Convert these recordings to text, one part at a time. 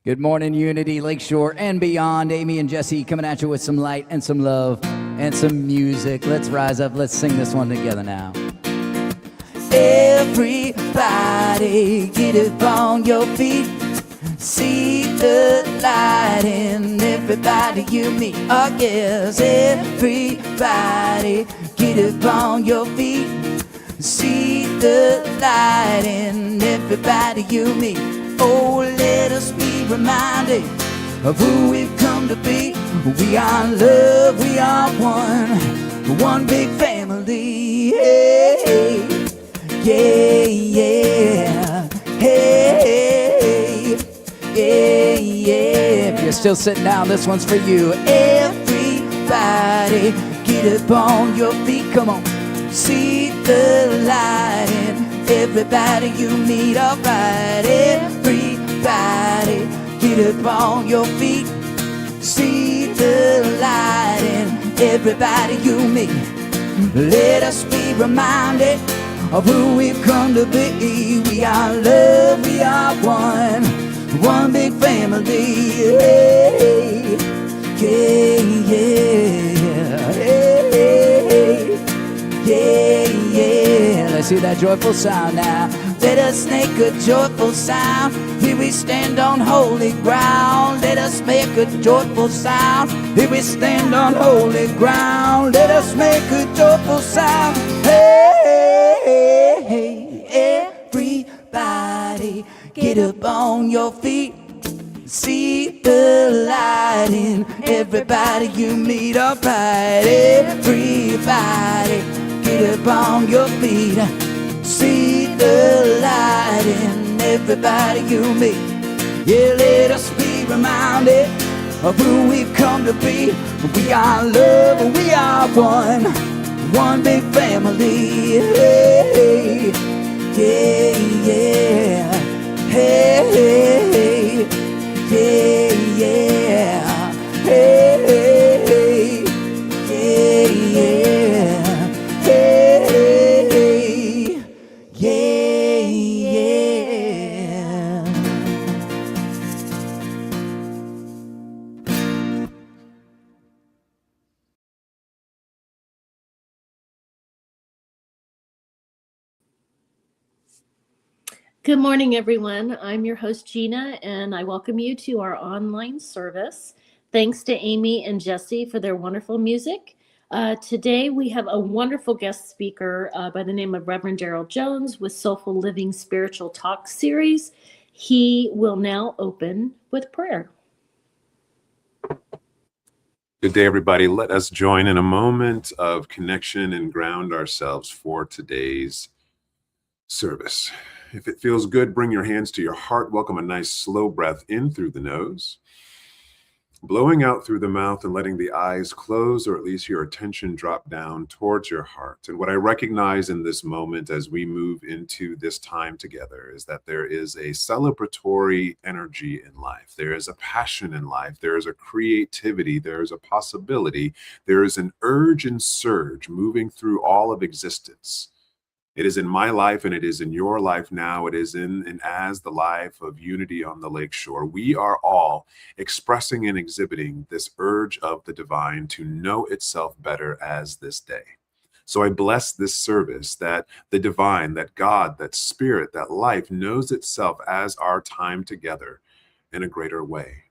Good morning, Unity, Lakeshore, and beyond. Amy and Jesse coming at you with some light and some love and some music. Let's rise up. Let's sing this one together now. Everybody, get up on your feet. See the light in everybody you meet. Oh, yes, everybody, get up on your feet. See the light in everybody you meet. Oh, let us be reminded of who we've come to be. We are love, we are one big family. Hey, yeah, yeah, hey, yeah, yeah. If you're still sitting down, this one's for you. Everybody, get up on your feet, come on. See the light in everybody you meet. All right, everybody, get up on your feet. See the light in everybody you meet. Let us be reminded of who we've come to be. We are love, we are one big family. Hey, yeah, yeah, hey, yeah, yeah. Let's hear that joyful sound now. Let us make a joyful sound. Here we stand on holy ground. Let us make a joyful sound. Here we stand on holy ground. Let us make a joyful sound. Hey, hey, hey, everybody, get up on your feet. See the light in everybody you meet. All right, everybody, get up on your feet. See the light in everybody you meet. Yeah, let us be reminded of who we've come to be. We are love, we are one big family. Hey, yeah, yeah, hey, hey, yeah, yeah, hey, hey, yeah, yeah, hey, yeah, yeah. Good morning, everyone. I'm your host, Gina, and I welcome you to our online service. Thanks to Amy and Jesse for their wonderful music. Today, we have a wonderful guest speaker by the name of Reverend Darrell Jones with Soulful Living Spiritual Talk Series. He will now open with prayer. Good day, everybody. Let us join in a moment of connection and ground ourselves for today's service. If it feels good, bring your hands to your heart. Welcome a nice slow breath in through the nose, blowing out through the mouth and letting the eyes close, or at least your attention drop down towards your heart. And what I recognize in this moment as we move into this time together is that there is a celebratory energy in life. There is a passion in life. There is a creativity. There is a possibility. There is an urge and surge moving through all of existence. It is in my life and it is in your life now. It is in and as the life of Unity on the Lakeshore. We are all expressing and exhibiting this urge of the divine to know itself better as this day. So I bless this service that the divine, that God, that spirit, that life knows itself as our time together in a greater way.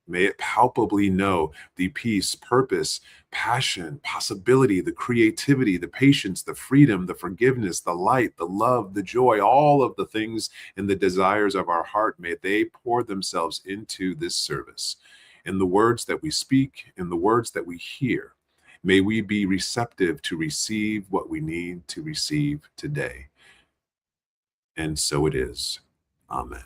May it palpably know the peace, purpose, passion, possibility, the creativity, the patience, the freedom, the forgiveness, the light, the love, the joy, all of the things and the desires of our heart. May they pour themselves into this service. In the words that we speak, in the words that we hear, may we be receptive to receive what we need to receive today. And so it is. Amen.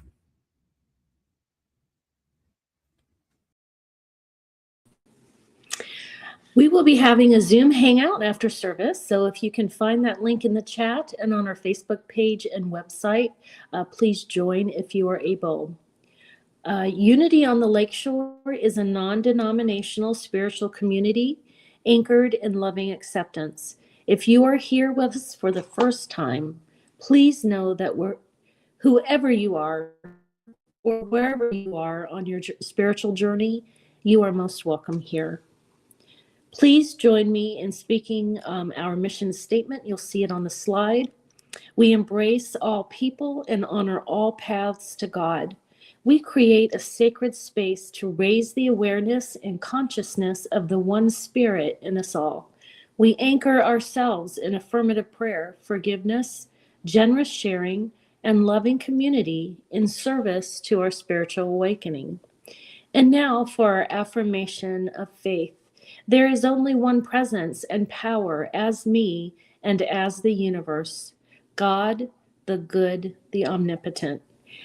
We will be having a Zoom hangout after service, so if you can find that link in the chat and on our Facebook page and website, please join if you are able. Unity on the Lakeshore is a non-denominational spiritual community anchored in loving acceptance. If you are here with us for the first time, please know that whoever you are, or wherever you are on your spiritual journey, you are most welcome here. Please join me in speaking our mission statement. You'll see it on the slide. We embrace all people and honor all paths to God. We create a sacred space to raise the awareness and consciousness of the one spirit in us all. We anchor ourselves in affirmative prayer, forgiveness, generous sharing, and loving community in service to our spiritual awakening. And now for our affirmation of faith. There is only one presence and power as me and as the universe, God, the good, the omnipotent.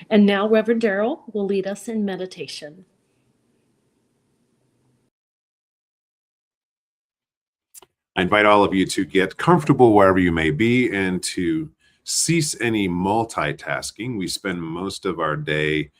And now Reverend Darrell will lead us in meditation. I invite all of you to get comfortable wherever you may be and to cease any multitasking. We spend most of our day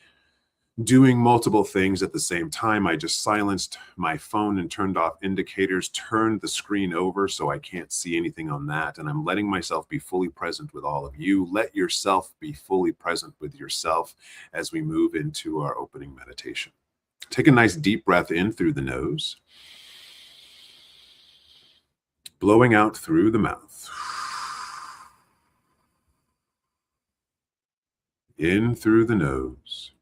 doing multiple things at the same time. I just silenced my phone and turned off indicators, turned the screen over so I can't see anything on that. And I'm letting myself be fully present with all of you. Let yourself be fully present with yourself as we move into our opening meditation. Take a nice deep breath in through the nose, blowing out through the mouth. In through the nose,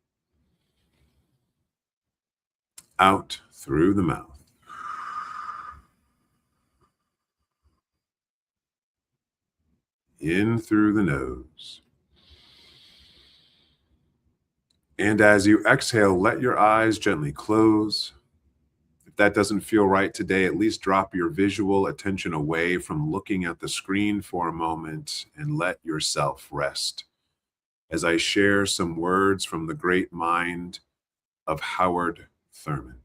out through the mouth. In through the nose. And as you exhale, let your eyes gently close. If that doesn't feel right today, at least drop your visual attention away from looking at the screen for a moment and let yourself rest as I share some words from the great mind of Howard Thurman.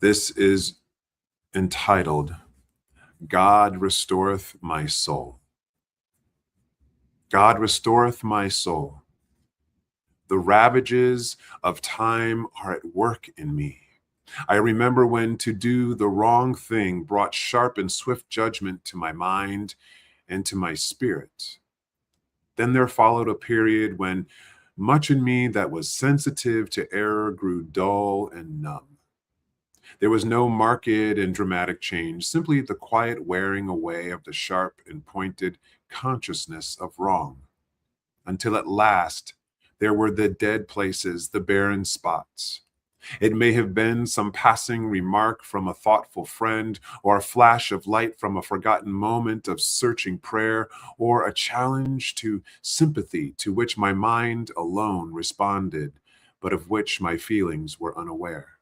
This is entitled, God Restoreth My Soul. God restoreth my soul. The ravages of time are at work in me. I remember when to do the wrong thing brought sharp and swift judgment to my mind and to my spirit. Then there followed a period when much in me that was sensitive to error grew dull and numb. There was no marked and dramatic change, simply the quiet wearing away of the sharp and pointed consciousness of wrong, until at last there were the dead places, the barren spots. It may have been some passing remark from a thoughtful friend, or a flash of light from a forgotten moment of searching prayer, or a challenge to sympathy to which my mind alone responded, but of which my feelings were unaware.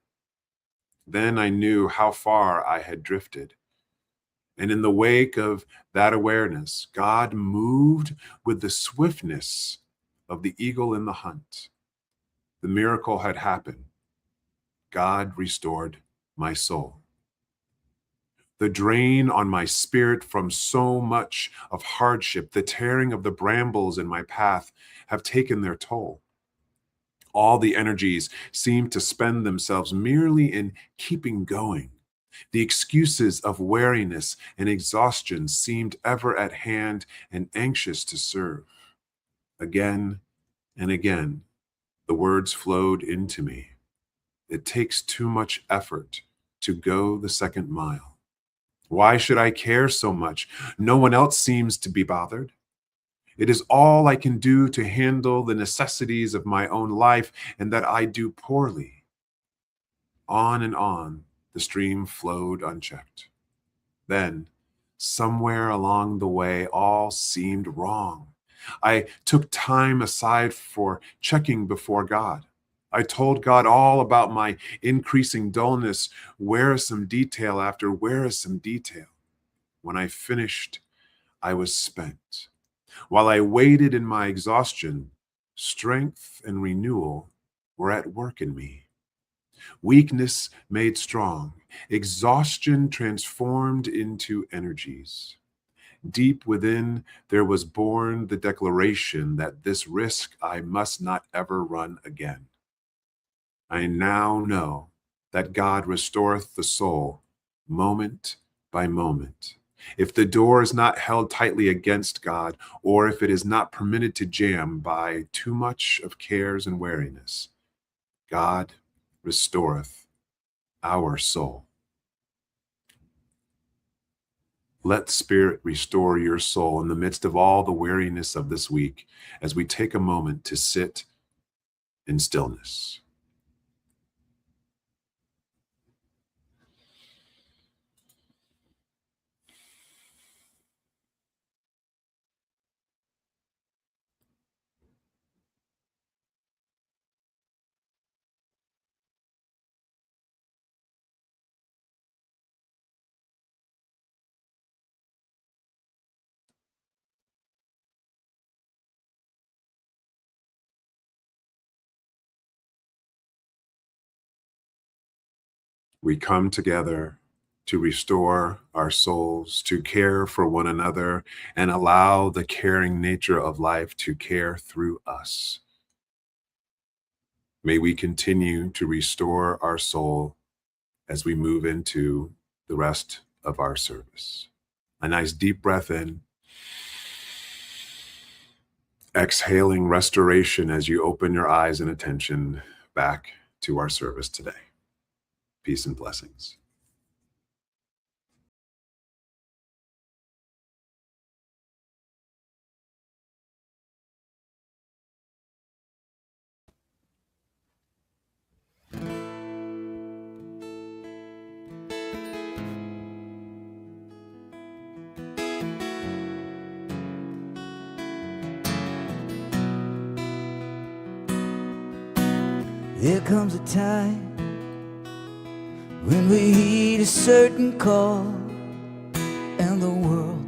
Then I knew how far I had drifted. And in the wake of that awareness, God moved with the swiftness of the eagle in the hunt. The miracle had happened. God restored my soul. The drain on my spirit from so much of hardship, the tearing of the brambles in my path have taken their toll. All the energies seem to spend themselves merely in keeping going. The excuses of weariness and exhaustion seemed ever at hand and anxious to serve. Again and again, the words flowed into me. It takes too much effort to go the second mile. Why should I care so much? No one else seems to be bothered. It is all I can do to handle the necessities of my own life, and that I do poorly. On and on, the stream flowed unchecked. Then, somewhere along the way, all seemed wrong. I took time aside for checking before God. I told God all about my increasing dullness, wearisome detail after wearisome detail. When I finished, I was spent. While I waited in my exhaustion, strength and renewal were at work in me. Weakness made strong, exhaustion transformed into energies. Deep within, there was born the declaration that this risk I must not ever run again. I now know that God restoreth the soul moment by moment. If the door is not held tightly against God, or if it is not permitted to jam by too much of cares and weariness, God restoreth our soul. Let Spirit restore your soul in the midst of all the weariness of this week as we take a moment to sit in stillness. We come together to restore our souls, to care for one another, and allow the caring nature of life to care through us. May we continue to restore our soul as we move into the rest of our service. A nice deep breath in, exhaling restoration as you open your eyes and attention back to our service today. Peace and blessings. There comes a time when we heed a certain call, and the world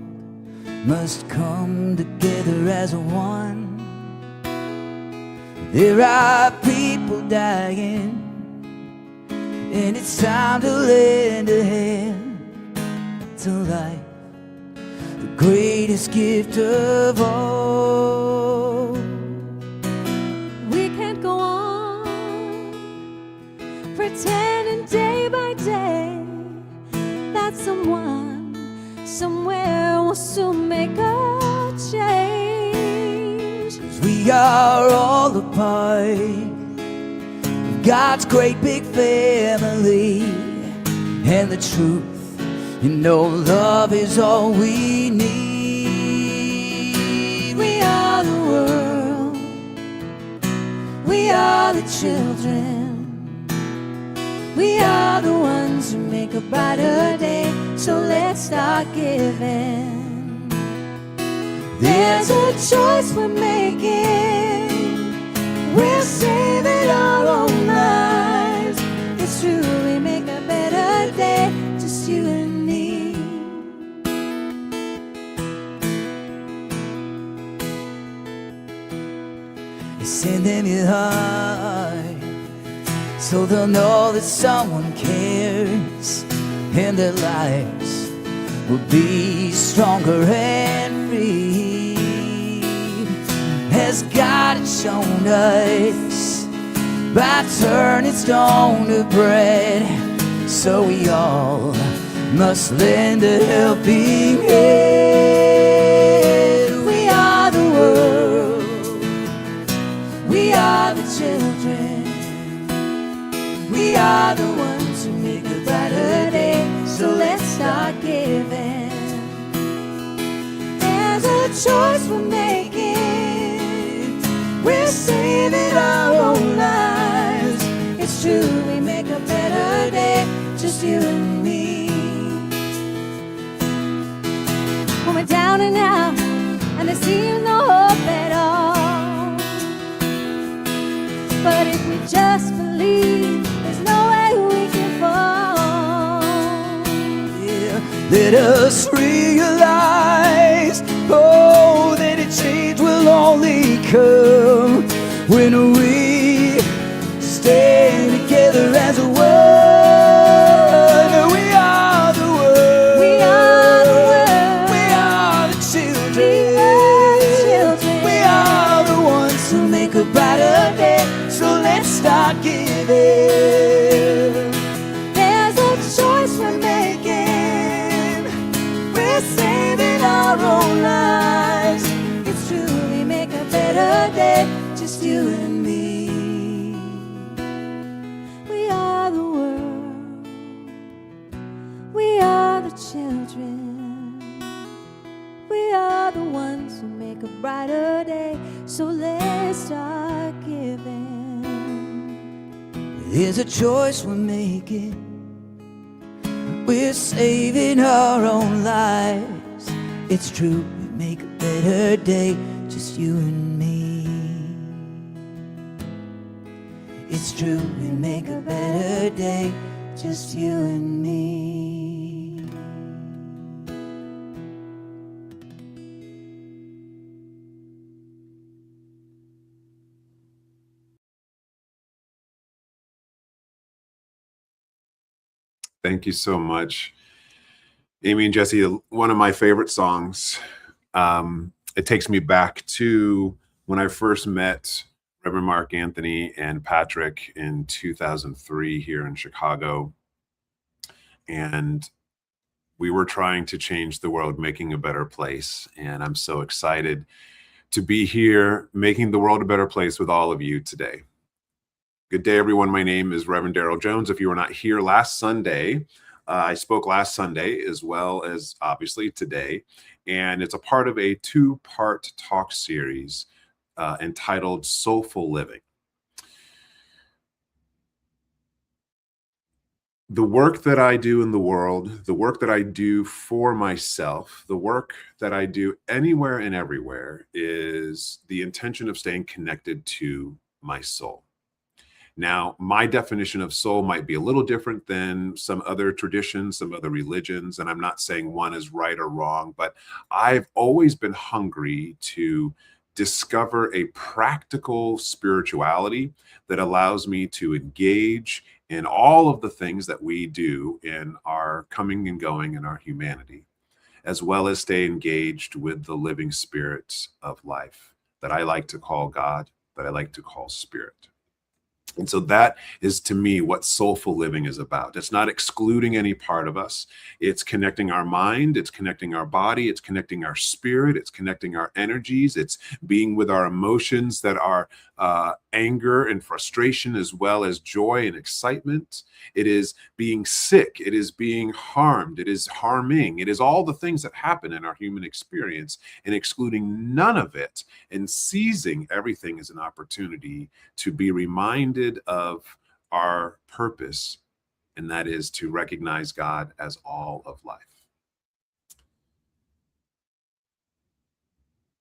must come together as one. There are people dying, and it's time to lend a hand to life, the greatest gift of all. We can't go on pretending day by day that someone somewhere will soon make a change. 'Cause we are all a part of God's great big family, and the truth, you know, love is all we need. We are the world, we are the children, we are the ones who make a brighter day, so let's start giving. There's a choice we're making, we're saving our own lives. It's true, we make a better day, just you and me. Send them your heart, so they'll know that someone cares, and their lives will be stronger and free, as God has shown us by turning stone to bread. So we all must lend a helping hand. We are the world, we are the children, we are the ones who make a brighter day, so let's start giving. There's a choice we're making, we're saving our own lives. It's true, we make a better day, just you and me. When we're down and out, and there seems no hope at all, but if we just believe, there's no way we can fall. Yeah, let us realize, oh, that a change will only come when we stand together as a one. We are the world, We are the world, we are the children, we are the children. we are the ones who make a brighter day, so let's start giving. There's a choice we're making, we're us will make a brighter day. So let's start giving. There's a choice we're making. We're saving our own lives. It's true, we make a better day, just you and me. It's true, we make a better day, just you and me. Thank you so much, Amy and Jesse. One of my favorite songs. It takes me back to when I first met Reverend Mark Anthony and Patrick in 2003 here in Chicago. And we were trying to change the world, making a better place. And I'm so excited to be here, making the world a better place with all of you today. Good day, everyone. My name is Reverend Darrell Jones. If you were not here last Sunday, I spoke last Sunday as well as obviously today. And it's a part of a two-part talk series entitled Soulful Living. The work that I do in the world, the work that I do for myself, the work that I do anywhere and everywhere is the intention of staying connected to my soul. Now, my definition of soul might be a little different than some other traditions, some other religions, and I'm not saying one is right or wrong, but I've always been hungry to discover a practical spirituality that allows me to engage in all of the things that we do in our coming and going in our humanity, as well as stay engaged with the living spirits of life that I like to call God, that I like to call spirit. And so that is, to me, what soulful living is about. It's not excluding any part of us. It's connecting our mind. It's connecting our body. It's connecting our spirit. It's connecting our energies. It's being with our emotions that are anger and frustration, as well as joy and excitement. It is being sick. It is being harmed. It is harming. It is all the things that happen in our human experience, and excluding none of it and seizing everything as an opportunity to be reminded of our purpose, and that is to recognize God as all of life.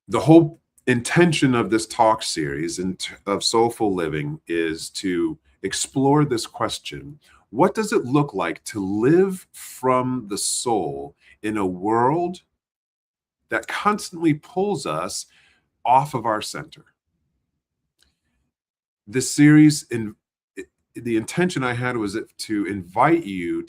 The whole intention of this talk series of Soulful Living is to explore this question: what does it look like to live from the soul in a world that constantly pulls us off of our center? This series, the intention I had was to invite you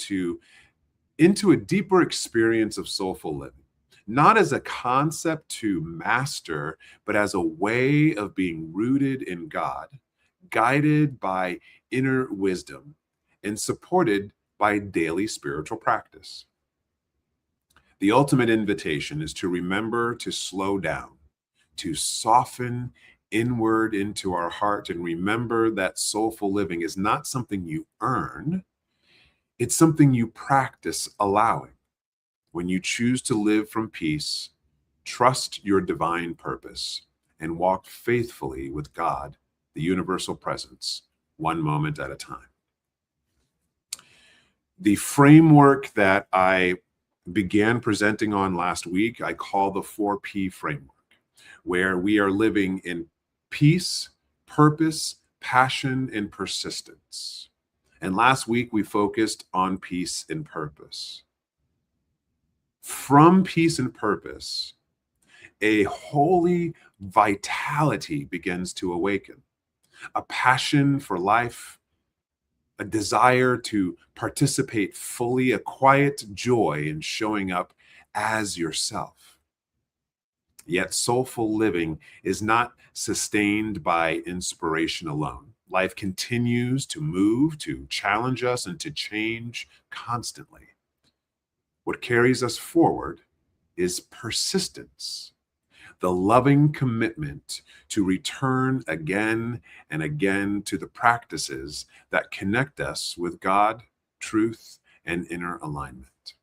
into a deeper experience of soulful living, not as a concept to master, but as a way of being rooted in God, guided by inner wisdom, and supported by daily spiritual practice. The ultimate invitation is to remember to slow down, to soften inward into our heart, and remember that soulful living is not something you earn. It's something you practice allowing. When you choose to live from peace, trust your divine purpose, and walk faithfully with God, the universal presence, one moment at a time. The framework that I began presenting on last week, I call the 4P framework, where we are living in peace, purpose, passion, and persistence. And last week we focused on peace and purpose. From peace and purpose, a holy vitality begins to awaken, a passion for life, a desire to participate fully, a quiet joy in showing up as yourself. Yet soulful living is not sustained by inspiration alone. Life continues to move, to challenge us, and to change constantly. What carries us forward is persistence, the loving commitment to return again and again to the practices that connect us with God, truth, and inner alignment.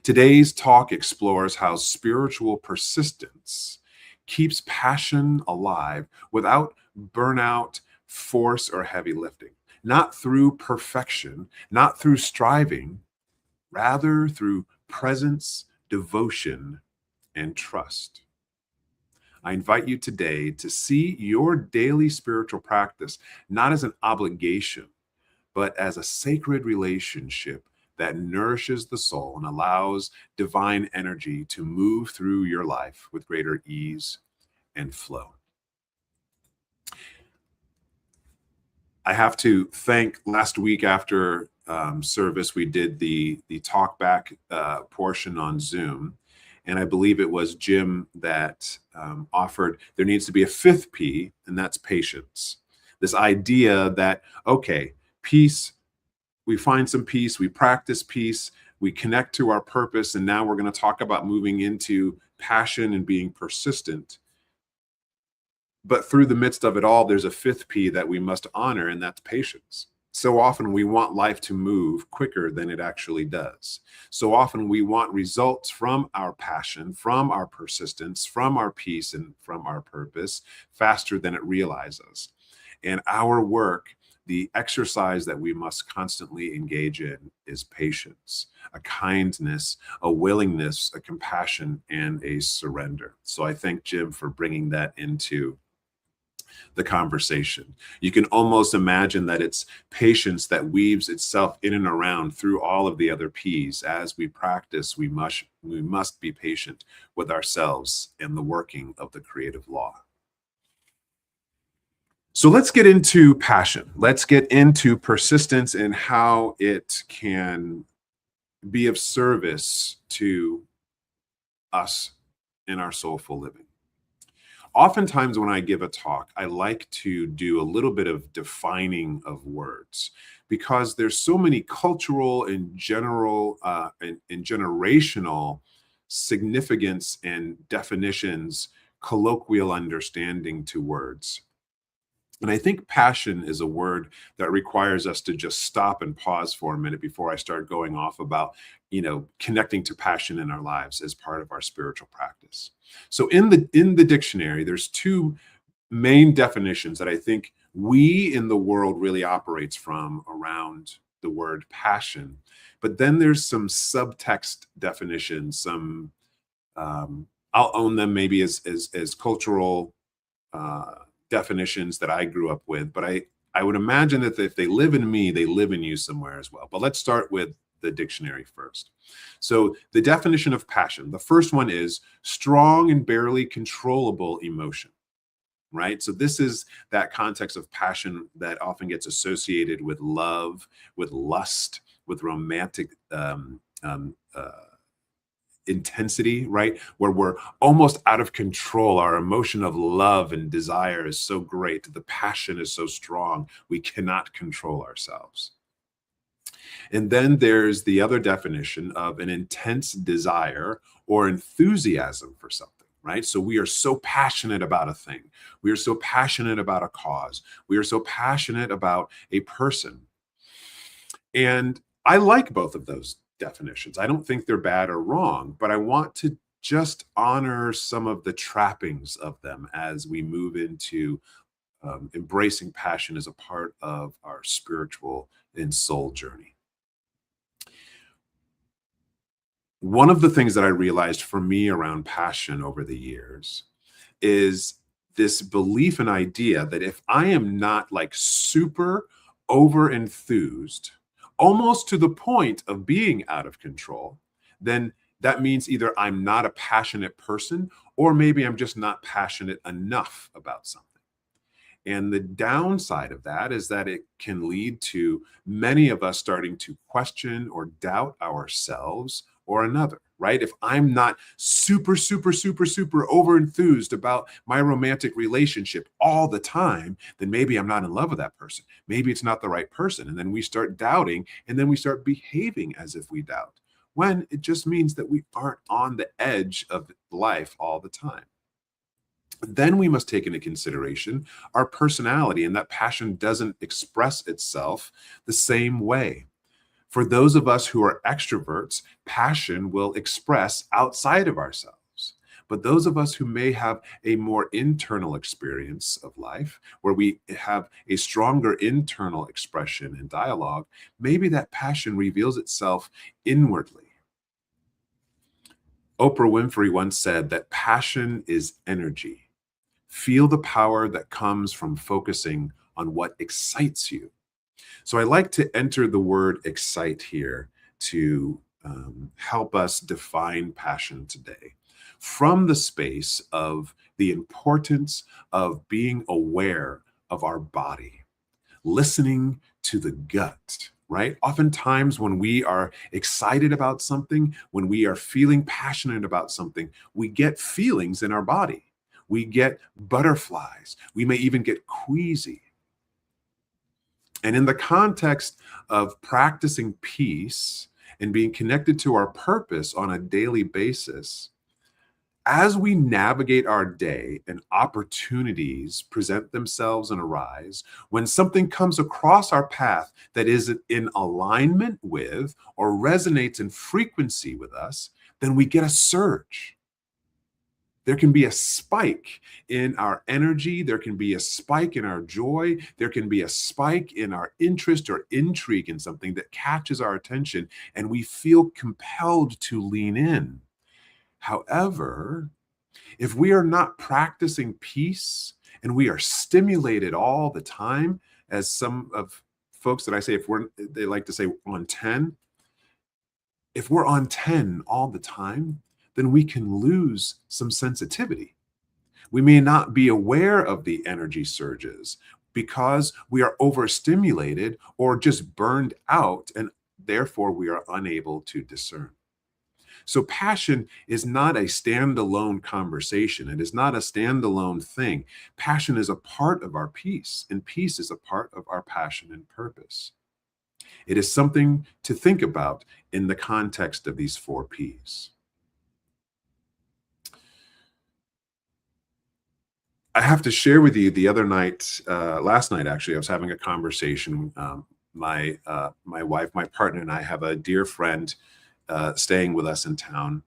Today's talk explores how spiritual persistence keeps passion alive without burnout, force, or heavy lifting. Not through perfection, not through striving, rather through presence, devotion, and trust. I invite you today to see your daily spiritual practice not as an obligation, but as a sacred relationship that nourishes the soul and allows divine energy to move through your life with greater ease and flow. I have to thank last week after service, we did the talk back portion on Zoom. And I believe it was Jim that offered there needs to be a fifth P, and that's patience. This idea that, okay, peace, we find some peace, we practice peace, we connect to our purpose, and now we're going to talk about moving into passion and being persistent. But through the midst of it all, there's a fifth P that we must honor, and that's patience. So often we want life to move quicker than it actually does. So often we want results from our passion, from our persistence, from our peace, and from our purpose faster than it realizes. And our work, the exercise that we must constantly engage in, is patience, a kindness, a willingness, a compassion, and a surrender. So I thank Jim for bringing that into the conversation. You can almost imagine that it's patience that weaves itself in and around through all of the other P's. As we practice, we must be patient with ourselves and the working of the creative law. So let's get into passion. Let's get into persistence and how it can be of service to us in our soulful living. Oftentimes when I give a talk, I like to do a little bit of defining of words because there's so many cultural and general and generational significance and definitions, colloquial understanding to words. And I think passion is a word that requires us to just stop and pause for a minute before I start going off about, connecting to passion in our lives as part of our spiritual practice. So in the dictionary, there's two main definitions that I think we in the world really operates from around the word passion. But then there's some subtext definitions, some I'll own them maybe as cultural definitions that I grew up with, but I would imagine that if they live in me, they live in you somewhere as well. But let's start with the dictionary first. So the definition of passion, the first one is strong and barely controllable emotion, right? So this is that context of passion that often gets associated with love, with lust, with romantic intensity, right? Where we're almost out of control. Our emotion of love and desire is so great. The passion is so strong. We cannot control ourselves. And then there's the other definition of an intense desire or enthusiasm for something, right? So we are so passionate about a thing. We are so passionate about a cause. We are so passionate about a person. And I like both of those definitions. I don't think they're bad or wrong, but I want to just honor some of the trappings of them as we move into embracing passion as a part of our spiritual and soul journey. One of the things that I realized for me around passion over the years is this belief and idea that if I am not like super over enthused, almost to the point of being out of control, then that means either I'm not a passionate person or maybe I'm just not passionate enough about something. And the downside of that is that it can lead to many of us starting to question or doubt ourselves or another, right? If I'm not super, super, super, super over enthused about my romantic relationship all the time, then maybe I'm not in love with that person. Maybe it's not the right person. And then we start doubting, and then we start behaving as if we doubt, when it just means that we aren't on the edge of life all the time. Then we must take into consideration our personality, and that passion doesn't express itself the same way. For those of us who are extroverts, passion will express outside of ourselves. But those of us who may have a more internal experience of life, where we have a stronger internal expression and dialogue, maybe that passion reveals itself inwardly. Oprah Winfrey once said that passion is energy. Feel the power that comes from focusing on what excites you. So I like to enter the word excite here to help us define passion today from the space of the importance of being aware of our body, listening to the gut, right? Oftentimes, when we are excited about something, when we are feeling passionate about something, we get feelings in our body. We get butterflies. We may even get queasy. And in the context of practicing peace and being connected to our purpose on a daily basis, as we navigate our day and opportunities present themselves and arise, when something comes across our path that is in alignment with or resonates in frequency with us, then we get a surge. There can be a spike in our energy. There can be a spike in our joy. There can be a spike in our interest or intrigue in something that catches our attention, and we feel compelled to lean in. However, if we are not practicing peace and we are stimulated all the time, as some of folks that I say, they like to say on 10, if we're on 10 all the time, then we can lose some sensitivity. We may not be aware of the energy surges because we are overstimulated or just burned out, and therefore we are unable to discern. So passion is not a standalone conversation. It is not a standalone thing. Passion is a part of our peace, and peace is a part of our passion and purpose. It is something to think about in the context of these 4 Ps. I have to share with you the other night, last night actually, I was having a conversation. My wife, my partner, and I have a dear friend staying with us in town,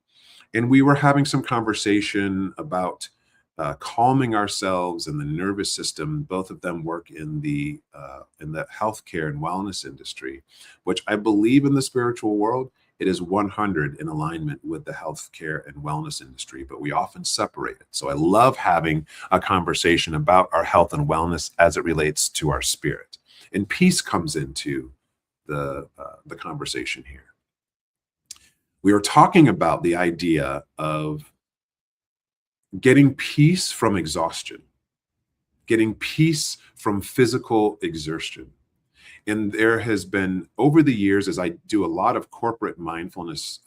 and we were having some conversation about calming ourselves and the nervous system. Both of them work in the healthcare and wellness industry, which I believe in the spiritual world, it is 100 in alignment with the healthcare and wellness industry, but we often separate it. So I love having a conversation about our health and wellness as it relates to our spirit. And peace comes into the conversation here. We are talking about the idea of getting peace from exhaustion, getting peace from physical exertion. And there has been, over the years, as I do a lot of corporate mindfulness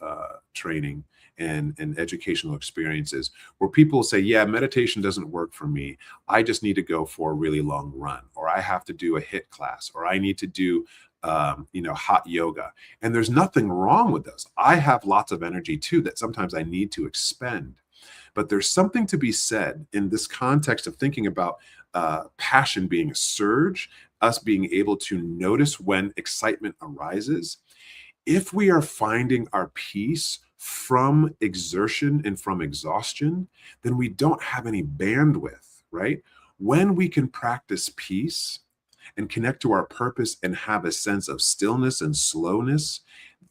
training and educational experiences, where people say, yeah, meditation doesn't work for me. I just need to go for a really long run, or I have to do a HIIT class, or I need to do hot yoga. And there's nothing wrong with those. I have lots of energy too that sometimes I need to expend. But there's something to be said in this context of thinking about passion being a surge, us being able to notice when excitement arises. If we are finding our peace from exertion and from exhaustion, then we don't have any bandwidth, right? When we can practice peace and connect to our purpose and have a sense of stillness and slowness,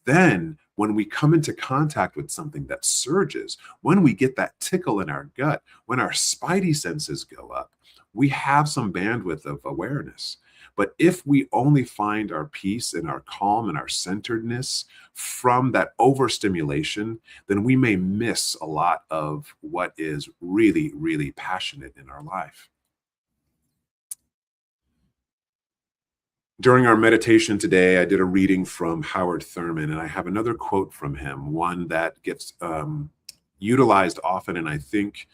then when we come into contact with something that surges, when we get that tickle in our gut, when our spidey senses go up, we have some bandwidth of awareness. But if we only find our peace and our calm and our centeredness from that overstimulation, then we may miss a lot of what is really, really passionate in our life. During our meditation today, I did a reading from Howard Thurman, and I have another quote from him, one that gets utilized often and I think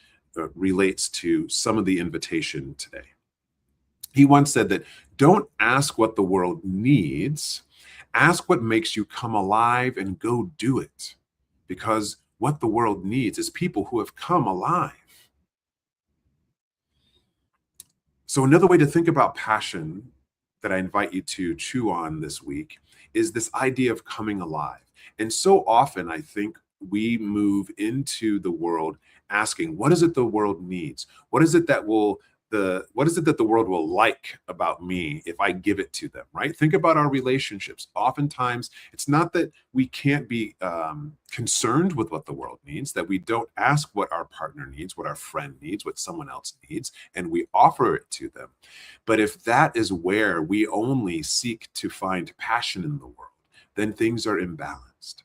relates to some of the invitation today. He once said that don't ask what the world needs, ask what makes you come alive and go do it. Because what the world needs is people who have come alive. So another way to think about passion that I invite you to chew on this week is this idea of coming alive. And so often I think we move into the world asking, what is it the world needs? What is it that the world will like about me if I give it to them, right? Think about our relationships. Oftentimes, it's not that we can't be concerned with what the world needs, that we don't ask what our partner needs, what our friend needs, what someone else needs, and we offer it to them. But if that is where we only seek to find passion in the world, then things are imbalanced.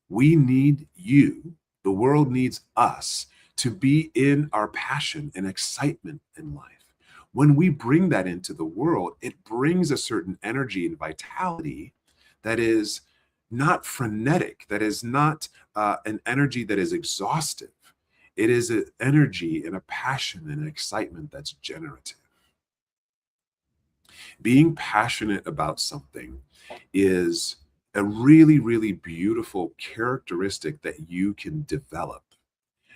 We need you. The world needs us to be in our passion and excitement in life. When we bring that into the world, it brings a certain energy and vitality that is not frenetic, that is not an energy that is exhaustive. It is an energy and a passion and an excitement that's generative. Being passionate about something is a really, really beautiful characteristic that you can develop.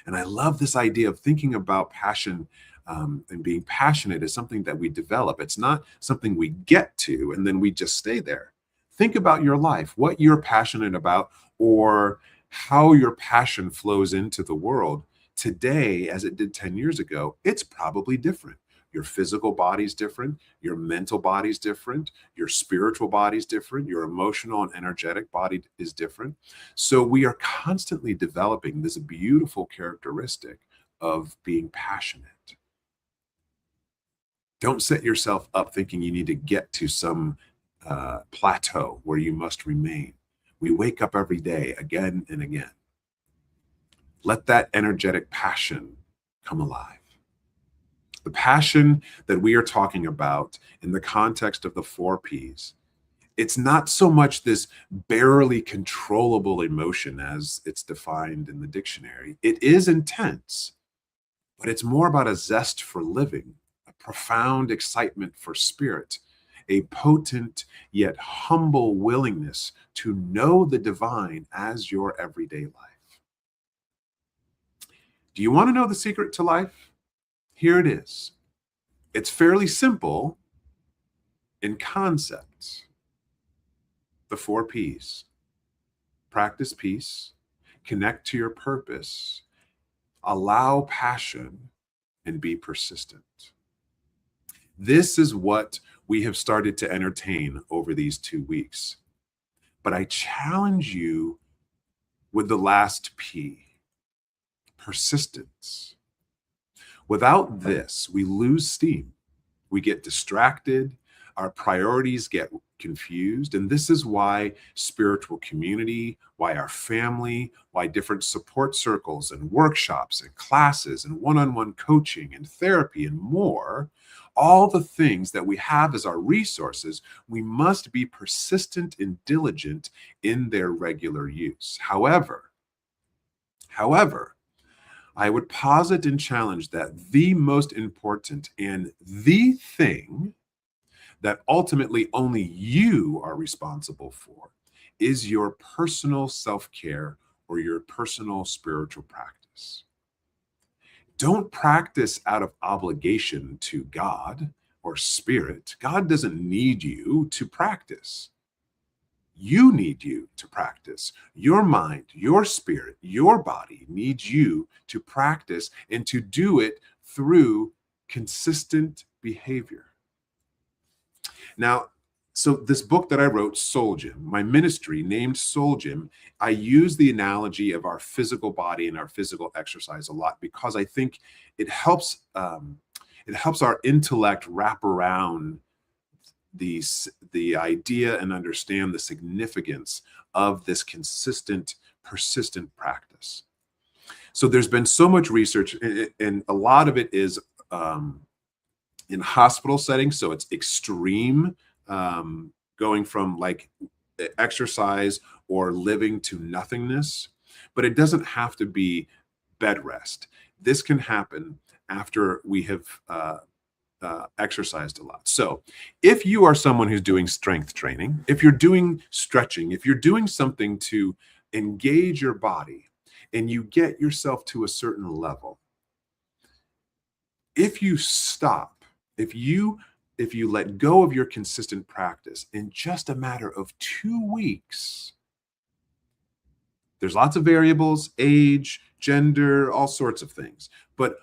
And I love this idea of thinking about passion and being passionate as something that we develop. It's not something we get to and then we just stay there. Think about your life, what you're passionate about, or how your passion flows into the world today as it did 10 years ago. It's probably different. Your physical body's different, your mental body's different, your spiritual body's different, your emotional and energetic body is different. So we are constantly developing this beautiful characteristic of being passionate. Don't set yourself up thinking you need to get to some plateau where you must remain. We wake up every day again and again. Let that energetic passion come alive. The passion that we are talking about in the context of the 4 Ps, it's not so much this barely controllable emotion as it's defined in the dictionary. It is intense, but it's more about a zest for living, a profound excitement for spirit, a potent yet humble willingness to know the divine as your everyday life. Do you want to know the secret to life? Here it is. It's fairly simple in concept. The 4 Ps. Practice peace, connect to your purpose, allow passion, and be persistent. This is what we have started to entertain over these 2 weeks. But I challenge you with the last P, persistence. Without this, we lose steam. We get distracted. Our priorities get confused. And this is why spiritual community, why our family, why different support circles and workshops and classes and one-on-one coaching and therapy and more, all the things that we have as our resources, we must be persistent and diligent in their regular use. However, I would posit and challenge that the most important and the thing that ultimately only you are responsible for is your personal self-care or your personal spiritual practice. Don't practice out of obligation to God or spirit. God doesn't need you to practice. You need you to practice. Your mind, your spirit, your body needs you to practice and to do it through consistent behavior. Now, so this book that I wrote, Soul Gym, my ministry named Soul Gym, I use the analogy of our physical body and our physical exercise a lot because I think it helps our intellect wrap around the idea and understand the significance of this consistent, persistent practice. So there's been so much research, and a lot of it is in hospital settings. So it's extreme, going from like exercise or living to nothingness, but it doesn't have to be bed rest. This can happen after we have exercised a lot. So if you are someone who's doing strength training, if you're doing stretching, if you're doing something to engage your body and you get yourself to a certain level, if you stop, if you if you let go of your consistent practice in just a matter of 2 weeks, there's lots of variables, age, gender, all sorts of things. But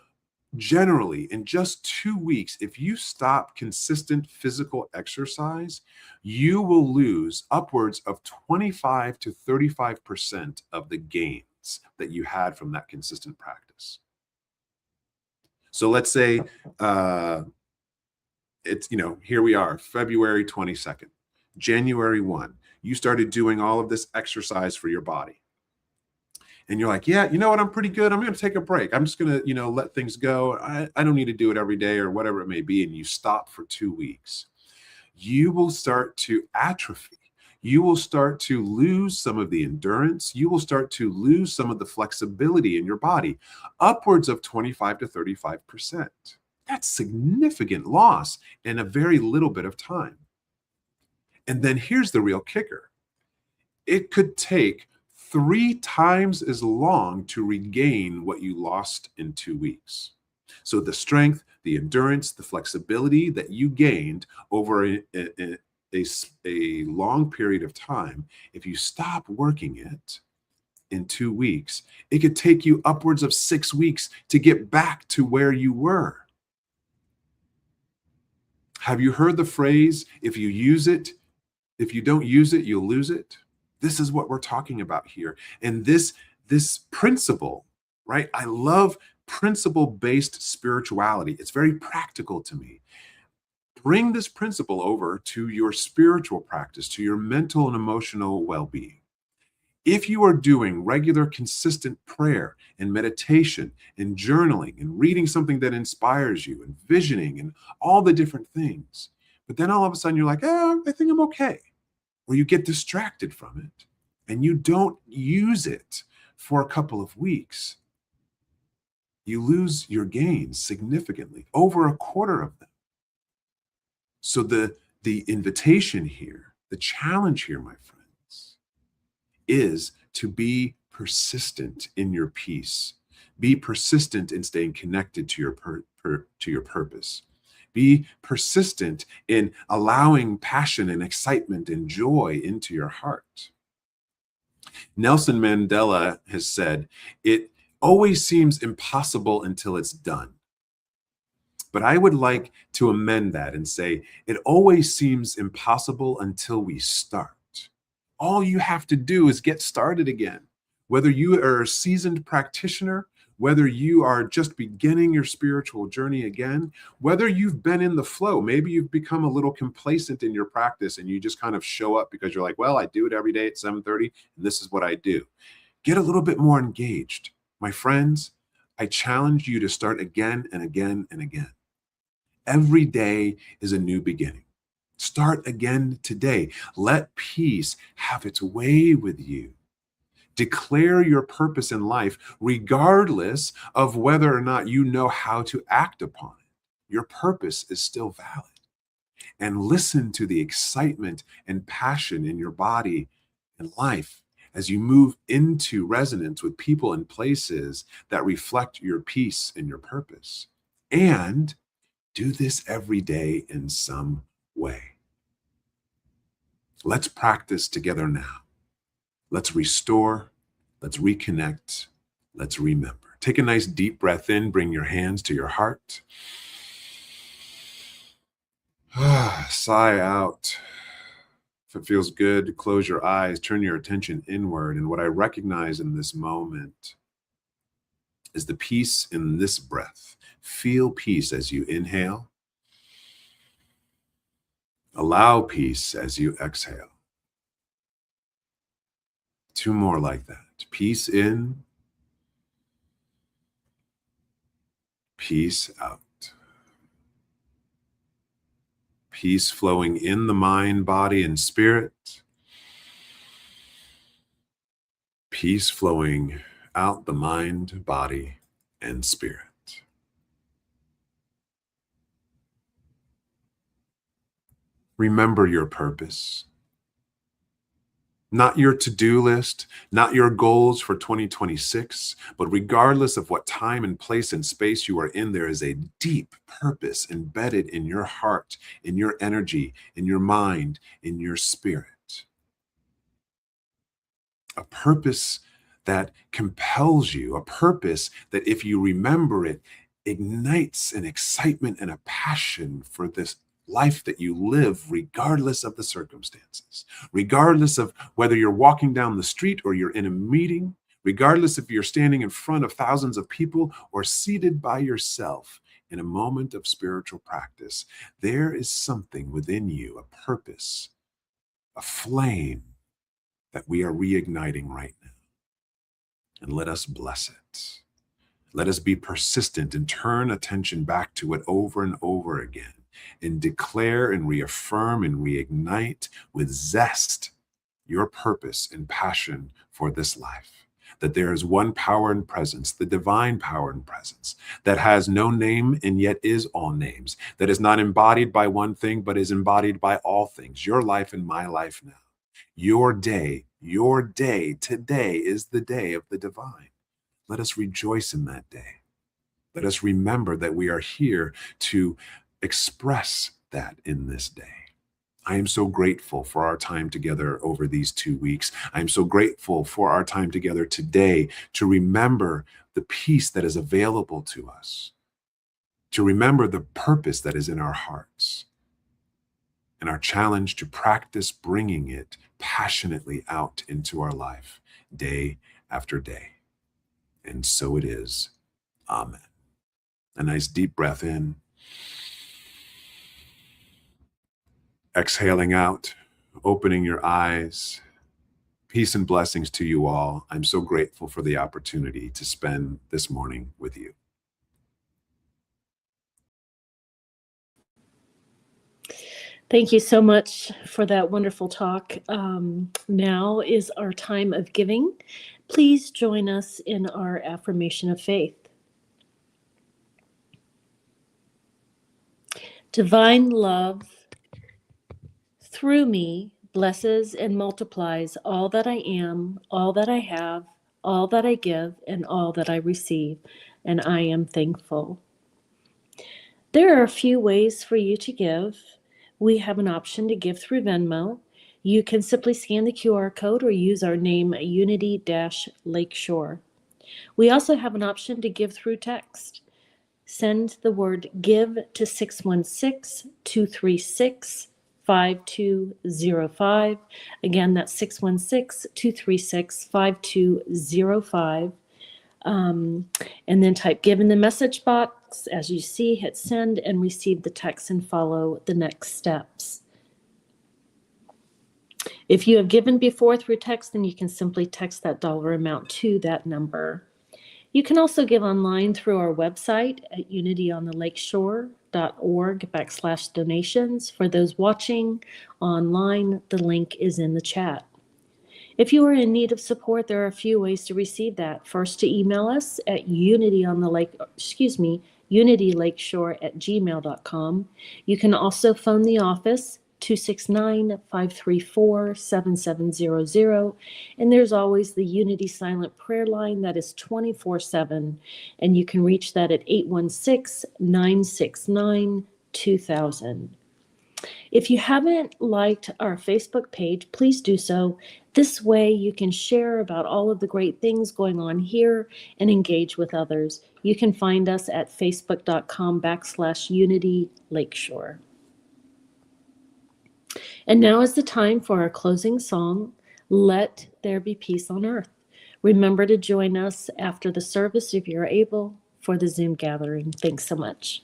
generally, in just 2 weeks, if you stop consistent physical exercise, you will lose upwards of 25 to 35% of the gains that you had from that consistent practice. So let's say it's, here we are, February 22nd, January 1, you started doing all of this exercise for your body. And you're like, yeah, you know what? I'm pretty good. I'm going to take a break. I'm just going to, let things go. I don't need to do it every day or whatever it may be. And you stop for 2 weeks. You will start to atrophy. You will start to lose some of the endurance. You will start to lose some of the flexibility in your body, upwards of 25 to 35%. That's significant loss in a very little bit of time. And then here's the real kicker. It could take 3 times as long to regain what you lost in 2 weeks. So the strength, the endurance, the flexibility that you gained over a long period of time, if you stop working it in 2 weeks, it could take you upwards of 6 weeks to get back to where you were. Have you heard the phrase, if you don't use it, you'll lose it? This is what we're talking about here. And this principle, right? I love principle-based spirituality. It's very practical to me. Bring this principle over to your spiritual practice, to your mental and emotional well-being. If you are doing regular, consistent prayer and meditation and journaling and reading something that inspires you and visioning and all the different things, but then all of a sudden you're like, I think I'm okay. Or you get distracted from it and you don't use it for a couple of weeks, you lose your gains significantly, over a quarter of them. So the invitation here, the challenge here, my friends, is to be persistent in your peace. Be persistent in staying connected to your purpose. Be persistent in allowing passion and excitement and joy into your heart. Nelson Mandela has said, it always seems impossible until it's done. But I would like to amend that and say, it always seems impossible until we start. All you have to do is get started again. Whether you are a seasoned practitioner, whether you are just beginning your spiritual journey again, whether you've been in the flow, maybe you've become a little complacent in your practice and you just kind of show up because you're like, well, I do it every day at 7:30 and this is what I do. Get a little bit more engaged. My friends, I challenge you to start again and again and again. Every day is a new beginning. Start again today. Let peace have its way with you. Declare your purpose in life, regardless of whether or not you know how to act upon it. Your purpose is still valid. And listen to the excitement and passion in your body and life as you move into resonance with people and places that reflect your peace and your purpose. And do this every day in some way. Let's practice together now. Let's restore, let's reconnect, let's remember. Take a nice deep breath in, bring your hands to your heart. Sigh out. If it feels good, close your eyes, turn your attention inward. And what I recognize in this moment is the peace in this breath. Feel peace as you inhale. Allow peace as you exhale. 2 more like that. Peace in, peace out. Peace flowing in the mind, body, and spirit. Peace flowing out the mind, body, and spirit. Remember your purpose. Not your to-do list, not your goals for 2026, but regardless of what time and place and space you are in, there is a deep purpose embedded in your heart, in your energy, in your mind, in your spirit. A purpose that compels you, a purpose that, if you remember it, ignites an excitement and a passion for this life that you live, regardless of the circumstances, regardless of whether you're walking down the street or you're in a meeting, regardless if you're standing in front of thousands of people or seated by yourself in a moment of spiritual practice. There is something within you, a purpose, a flame that we are reigniting right now. And let us bless it. Let us be persistent and turn attention back to it over and over again, and declare and reaffirm and reignite with zest your purpose and passion for this life. That there is one power and presence, the divine power and presence, that has no name and yet is all names, that is not embodied by one thing, but is embodied by all things, your life and my life now. Your day, today is the day of the divine. Let us rejoice in that day. Let us remember that we are here to express that in this day. I am so grateful for our time together over these 2 weeks. I am so grateful for our time together today to remember the peace that is available to us, to remember the purpose that is in our hearts, and our challenge to practice bringing it passionately out into our life day after day. And so it is. Amen. A nice deep breath in. Exhaling out, opening your eyes. Peace and blessings to you all. I'm so grateful for the opportunity to spend this morning with you. Thank you so much for that wonderful talk. Now is our time of giving. Please join us in our affirmation of faith. Divine love through me blesses and multiplies all that I am, all that I have, all that I give, and all that I receive, and I am thankful. There are a few ways for you to give. We have an option to give through Venmo. You can simply scan the QR code or use our name, Unity-Lakeshore. We also have an option to give through text. Send the word GIVE to 616-236-5205. Again, that's 616-236-5205. And then type GIVE in the message box. As you see, hit send and receive the text and follow the next steps. If you have given before through text, then you can simply text that dollar amount to that number. You can also give online through our website at unityonthelakeshore.org/donations. For those watching online, the link is in the chat. If you are in need of support, there are a few ways to receive that. First, to email us at unitylakeshore@gmail.com. You can also phone the office, 269-534-7700. And there's always the Unity Silent Prayer Line that is 24/7. And you can reach that at 816-969-2000. If you haven't liked our Facebook page, please do so. This way you can share about all of the great things going on here and engage with others. You can find us at facebook.com/Unity Lakeshore. And now is the time for our closing song, Let There Be Peace on Earth. Remember to join us after the service if you're able for the Zoom gathering. Thanks so much.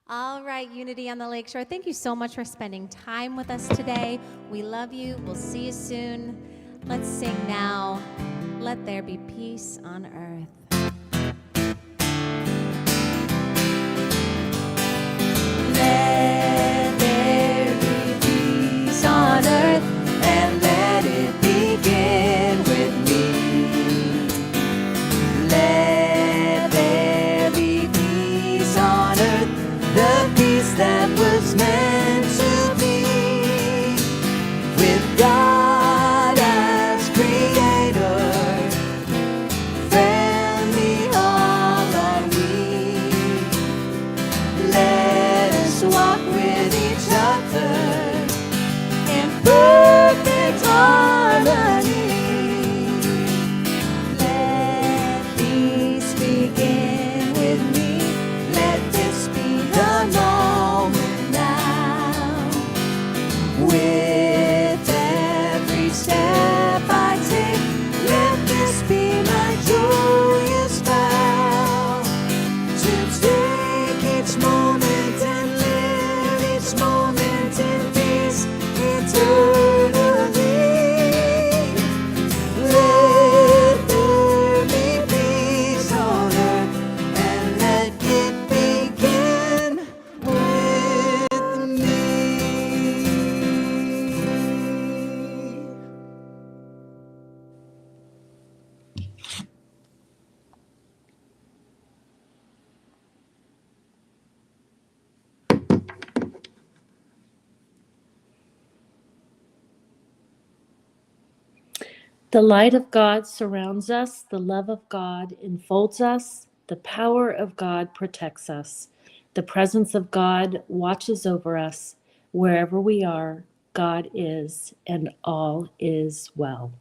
All right, Unity on the Lakeshore, thank you so much for spending time with us today. We love you. We'll see you soon. Let's sing now, Let There Be Peace on Earth. Let there be peace on earth, and let it begin with me. Let there be peace on earth, the The light of God surrounds us, the love of God enfolds us, the power of God protects us, the presence of God watches over us. Wherever we are, God is, and all is well.